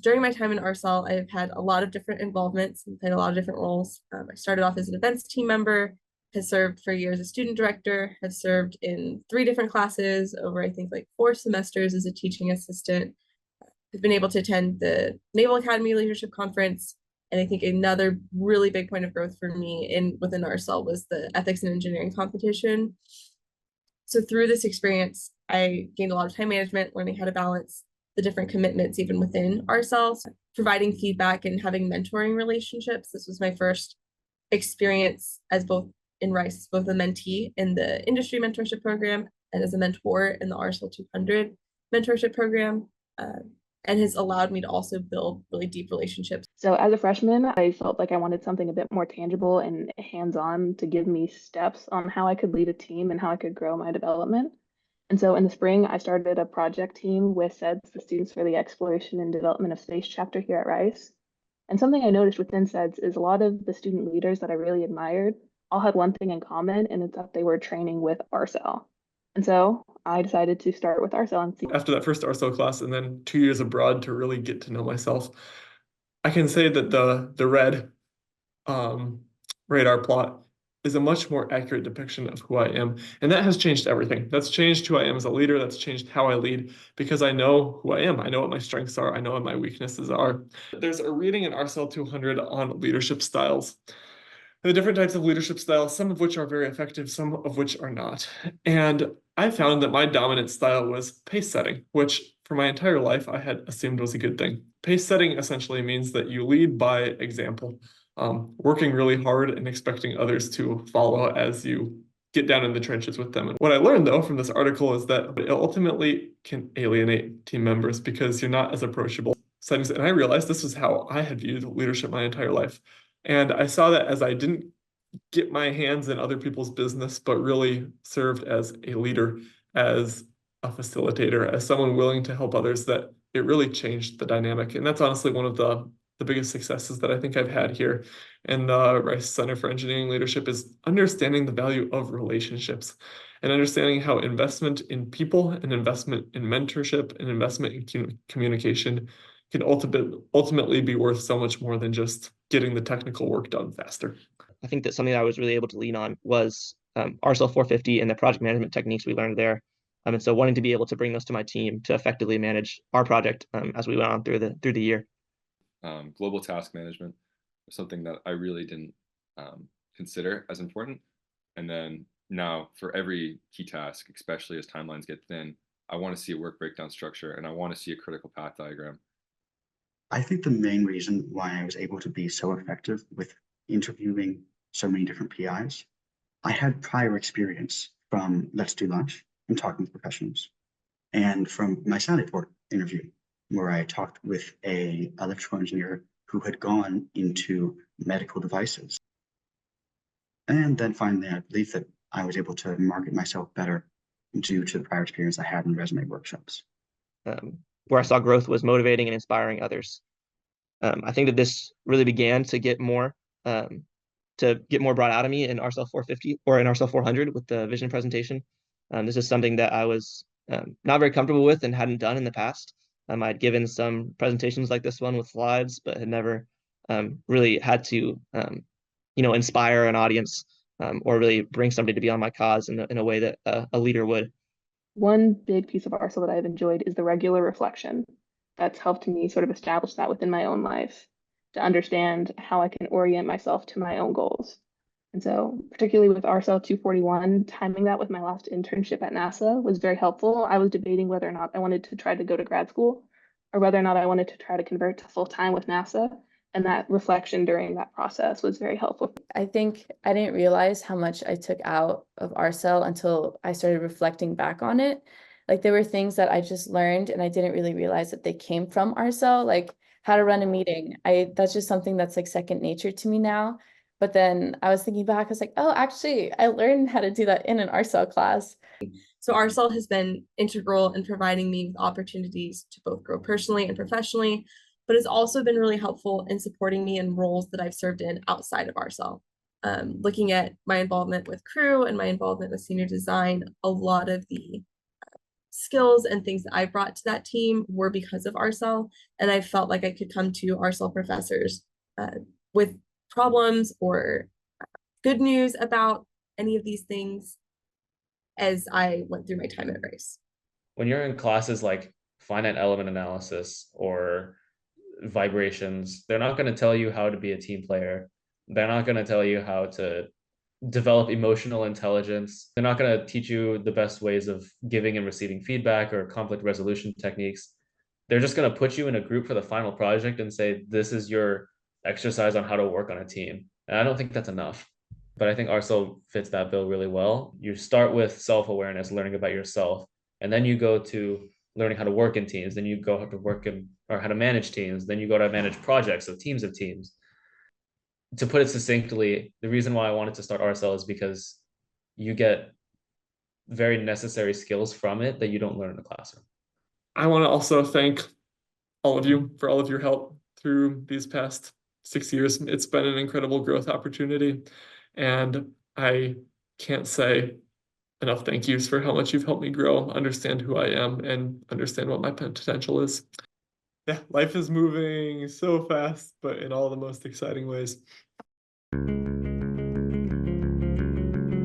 during my time in RSL, I've had a lot of different involvements and played a lot of different roles. I started off as an events team member, has served for years as student director, has served in 3 different classes over, I think, like 4 semesters as a teaching assistant. I've been able to attend the Naval Academy Leadership Conference. And I think another really big point of growth for me within RSL was the ethics and engineering competition. So through this experience, I gained a lot of time management, learning how to balance the different commitments even within ourselves, providing feedback and having mentoring relationships. This was my first experience as both in Rice, both a mentee in the industry mentorship program and as a mentor in the RSL 200 mentorship program, and has allowed me to also build really deep relationships. So as a freshman, I felt like I wanted something a bit more tangible and hands-on to give me steps on how I could lead a team and how I could grow my development. And so in the spring, I started a project team with SEDS, the Students for the Exploration and Development of Space chapter here at Rice. And something I noticed within SEDS is a lot of the student leaders that I really admired all had one thing in common, and it's that they were training with RSL. And so I decided to start with RSL and see. After that first RSL class and then 2 years abroad to really get to know myself, I can say that the red radar plot is a much more accurate depiction of who I am. And that has changed everything. That's changed who I am as a leader. That's changed how I lead because I know who I am. I know what my strengths are. I know what my weaknesses are. There's a reading in RSL 200 on leadership styles. The different types of leadership styles, some of which are very effective, some of which are not. And I found that my dominant style was pace setting, which for my entire life I had assumed was a good thing. Pace setting essentially means that you lead by example, working really hard and expecting others to follow as you get down in the trenches with them. And what I learned, though, from this article is that it ultimately can alienate team members because you're not as approachable. And I realized this was how I had viewed leadership my entire life. And I saw that as I didn't get my hands in other people's business, but really served as a leader, as a facilitator, as someone willing to help others, that it really changed the dynamic. And that's honestly one of the biggest successes that I think I've had here in the Rice Center for Engineering Leadership is understanding the value of relationships and understanding how investment in people and investment in mentorship and investment in communication can ultimately be worth so much more than just getting the technical work done faster. I think that something I was really able to lean on was RSL 450 and the project management techniques we learned there. And so wanting to be able to bring those to my team to effectively manage our project as we went on through the year. Global task management was something that I really didn't consider as important. And then now for every key task, especially as timelines get thin, I want to see a work breakdown structure and I want to see a critical path diagram. I think the main reason why I was able to be so effective with interviewing so many different PIs, I had prior experience from Let's Do Lunch and talking with professionals, and from my Sally Port interview, where I talked with an electrical engineer who had gone into medical devices. And then finally, I believe that I was able to market myself better due to the prior experience I had in resume workshops. Where I saw growth was motivating and inspiring others. I think that this really began to get more brought out of me in RSL 450 or in RSL 400 with the vision presentation. This is something that I was not very comfortable with and hadn't done in the past. I'd given some presentations like this one with slides, but had never really had to, inspire an audience or really bring somebody to be on my cause in a way that a leader would. One big piece of RSL that I've enjoyed is the regular reflection. That's helped me sort of establish that within my own life to understand how I can orient myself to my own goals. And so particularly with RSL 241, timing that with my last internship at NASA was very helpful. I was debating whether or not I wanted to try to go to grad school or whether or not I wanted to try to convert to full-time with NASA. And that reflection during that process was very helpful. I think I didn't realize how much I took out of RSL until I started reflecting back on it. Like there were things that I just learned and I didn't really realize that they came from RSL, like how to run a meeting. That's just something that's like second nature to me now. But then I was thinking back, I was like, oh, actually, I learned how to do that in an RSL class. So RSL has been integral in providing me with opportunities to both grow personally and professionally, but has also been really helpful in supporting me in roles that I've served in outside of RSL. Looking at my involvement with crew and my involvement with senior design, a lot of the skills and things that I brought to that team were because of RSL. And I felt like I could come to RSL professors with problems or good news about any of these things as I went through my time at Rice. When you're in classes like finite element analysis or vibrations, they're not going to tell you how to be a team player. They're not going to tell you how to develop emotional intelligence. They're not going to teach you the best ways of giving and receiving feedback or conflict resolution techniques. They're just going to put you in a group for the final project and say, this is your exercise on how to work on a team. And I don't think that's enough. But I think RSL fits that bill really well. You start with self-awareness, learning about yourself, and then you go to learning how to work in teams. Then you go how to work in, or how to manage teams. Then you go to manage projects of teams. To put it succinctly, the reason why I wanted to start RSL is because you get very necessary skills from it that you don't learn in the classroom. I want to also thank all of you for all of your help through these past 6 years. It's been an incredible growth opportunity, and I can't say enough thank yous for how much you've helped me grow, understand who I am, and understand what my potential is. Yeah, life is moving so fast, but in all the most exciting ways.